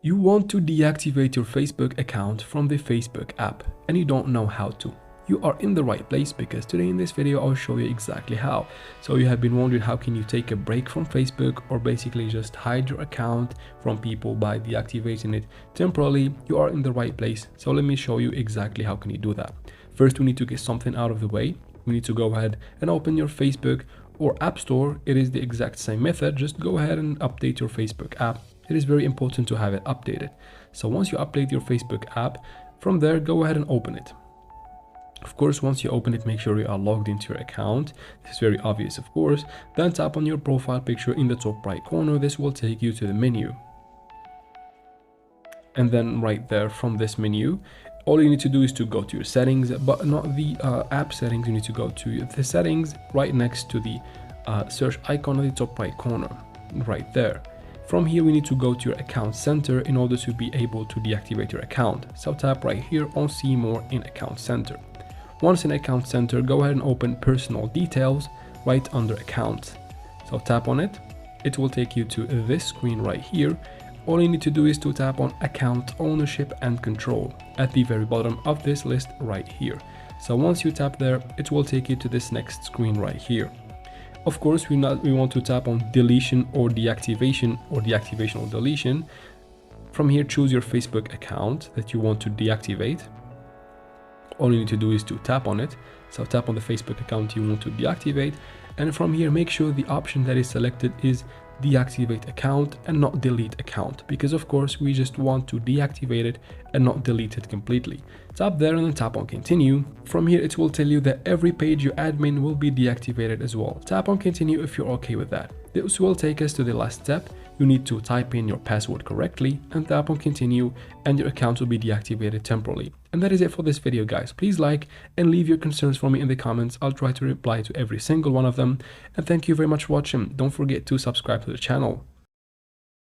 You want to deactivate your Facebook account from the Facebook app and you don't know how to. You are in the right place because today in this video I'll show you exactly how. So you have been wondering how can you take a break from Facebook or basically just hide your account from people by deactivating it temporarily. You are in the right place. So let me show you exactly how can you do that. First, we need to get something out of the way. We need to go ahead and open your Facebook or App Store. It is the exact same method. Just go ahead and update your Facebook app. It is very important to have it updated. So once you update your Facebook app, from there, go ahead and open it. Of course, once you open it, make sure you are logged into your account. This is very obvious, of course. Then tap on your profile picture in the top right corner. This will take you to the menu. And then right there from this menu, all you need to do is to go to your settings, but not the app settings. You need to go to the settings right next to the search icon at the top right corner, right there. From here, we need to go to your account center in order to be able to deactivate your account. So tap right here on see more in account center. Once in account center, go ahead and open personal details right under account. So tap on it. It will take you to this screen right here. All you need to do is to tap on account ownership and control at the very bottom of this list right here. So once you tap there, it will take you to this next screen right here. Of course, we want to tap on deletion or deactivation or deactivation or deletion. From here, choose your Facebook account that you want to deactivate. All you need to do is to tap on it. So tap on the Facebook account you want to deactivate. And from here, make sure the option that is selected is deactivate account and not delete account, because of course we just want to deactivate it and not delete it completely. Tap there and then tap on continue. From here it will tell you that every page you admin will be deactivated as well. Tap on continue if you're okay with that. This will take us to the last step. You need to type in your password correctly and tap on continue, and your account will be deactivated temporarily. And that is it for this video, guys. Please like and leave your concerns for me in the comments. I'll try to reply to every single one of them. And thank you very much for watching. Don't forget to subscribe to the channel.